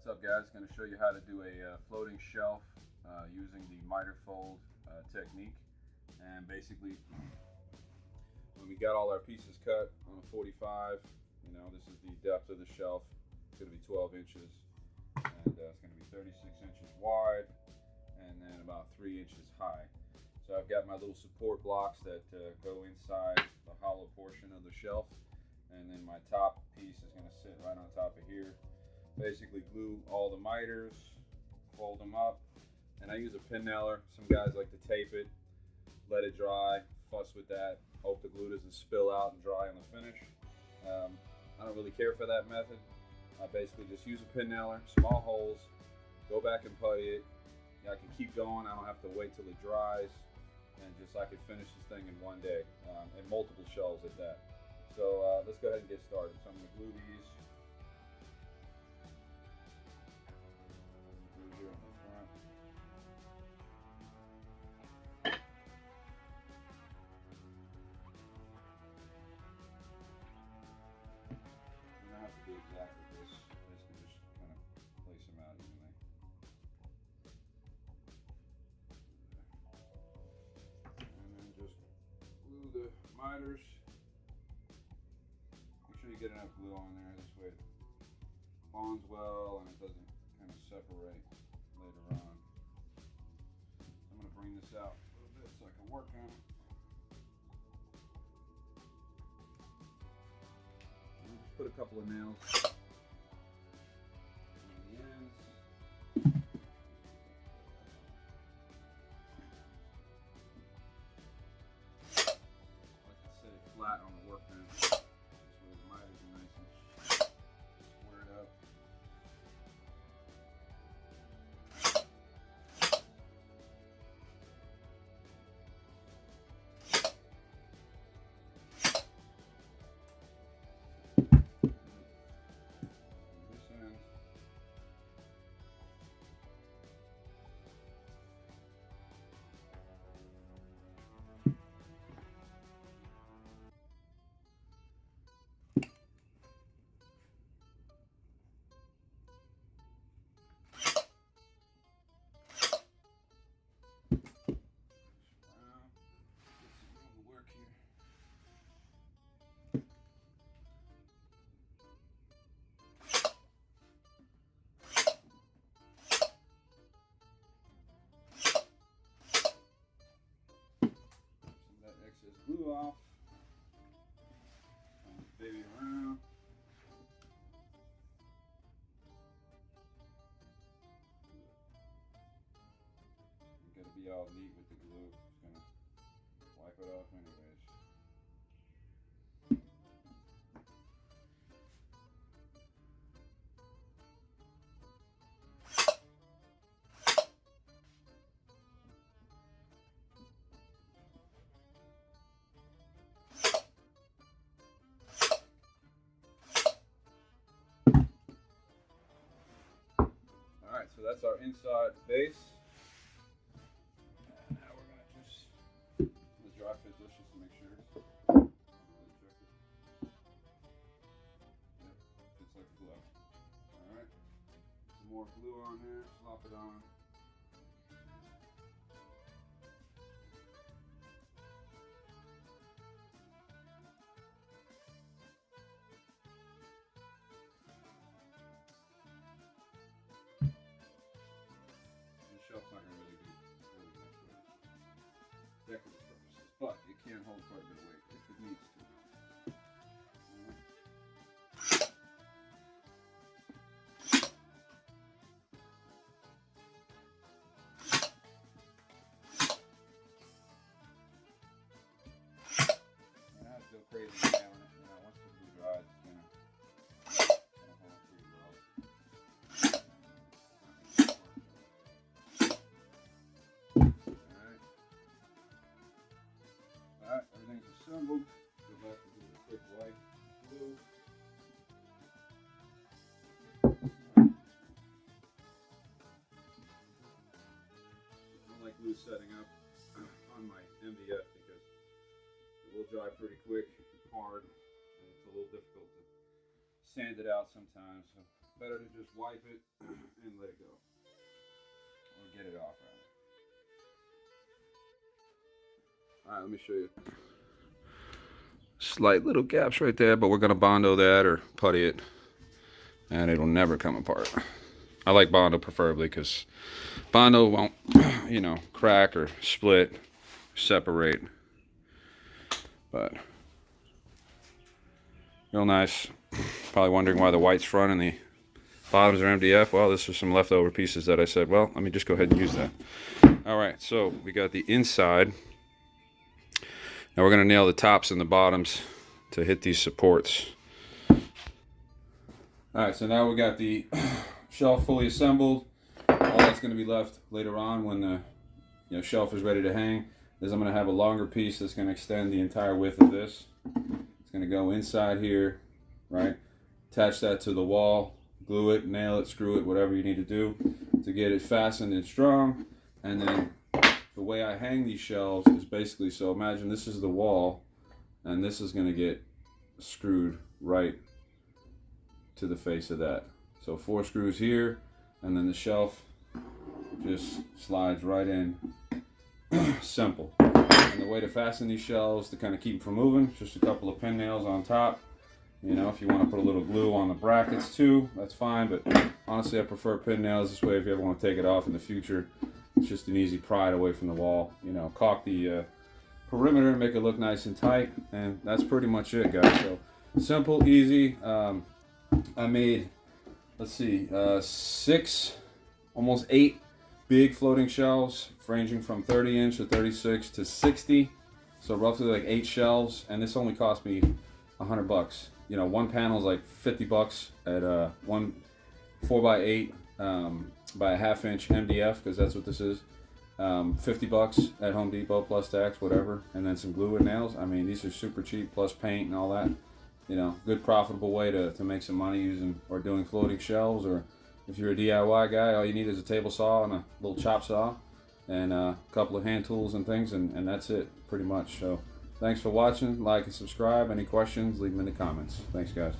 up, guys? Going to show you how to do a floating shelf using the miter fold technique. And basically, when we got all our pieces cut on a 45, this is the depth of the shelf. It's going to be 12 inches, and it's going to be 36 inches wide, and then about 3 inches high. So I've got my little support blocks that go inside the hollow portion of the shelf, and then my top piece is going to sit right on top of here. Basically glue all the miters, fold them up, and I use a pin nailer. Some guys like to tape it, let it dry, fuss with that, hope the glue doesn't spill out and dry on the finish. I don't really care for that method. I basically just use a pin nailer, small holes, go back and putty it. I can keep going, I don't have to wait till it dries, and I can finish this thing in one day, and multiple shelves at that. So let's go ahead and get started. So I'm going to glue these. Glue here on the front. You don't have to be exact with this. Basically just kind of place them out evenly. And then just glue the miters. You get enough glue on there, this way it bonds well and it doesn't kind of separate later on. I'm going to bring this out a little bit so I can work on it. And just put a couple of nails on the ends. I like to set it flat on the workbench. Glue off, turn this baby around. You gotta be all neat with the glue. Just gonna wipe it off anyways. Alright, so that's our inside base. And now we're going to just dry fit this just to make sure. Really check it. Yep, fits like a glove. Alright, some more glue on there, slop it on. Shelf's not going to really be holding much weight. Decorative purposes, but it can hold quite a bit of weight if it needs to. And I have to go crazy nailing it. Once the glue dries, it's going to hold pretty well. Alright, everything's assembled. Go back and do a quick wipe with glue. I don't like glue setting up on my MDF because it will dry pretty quick and hard, and it's a little difficult to sand it out sometimes. So better to just wipe it and let it go. Or get it off, rather. Alright, let me show you. Slight little gaps right there, but we're going to Bondo that or putty it, and it'll never come apart. I like Bondo preferably because Bondo won't, you know, crack or split, separate. But real nice. Probably wondering why the white's front and the bottoms are MDF. Well, this is some leftover pieces that I said, well, let me just go ahead and use that. Alright, so we got the inside. Now we're going to nail the tops and the bottoms to hit these supports. Alright, so now we got the shelf fully assembled. All that's going to be left later on when the shelf is ready to hang is I'm going to have a longer piece that's going to extend the entire width of this. It's going to go inside here, right? Attach that to the wall, glue it, nail it, screw it, whatever you need to do to get it fastened and strong. And then the way I hang these shelves is basically, so imagine this is the wall and this is going to get screwed right to the face of that. So 4 screws here, and then the shelf just slides right in. Simple. And the way to fasten these shelves to kind of keep them from moving, just a couple of pin nails on top. You know, if you want to put a little glue on the brackets too, that's fine, but honestly I prefer pin nails. This way if you ever want to take it off in the future, it's just an easy pry it away from the wall. You know, caulk the perimeter, make it look nice and tight, and that's pretty much it, guys. So simple, easy. I made, let's see, 6, almost 8 big floating shelves, ranging from 30-inch to 36 to 60. So roughly like 8 shelves, and this only cost me $100. You know, one panel is like $50 at one 4x8 by a 1/2-inch MDF, because that's what this is. $50 at Home Depot plus tax, whatever, and then some glue and nails. I mean, these are super cheap, plus paint and all that. You know, good profitable way to make some money using or doing floating shelves. Or if you're a DIY guy, all you need is a table saw and a little chop saw and a couple of hand tools and things, and that's it pretty much. So thanks for watching. Like and subscribe. Any questions, leave them in the comments. Thanks, guys.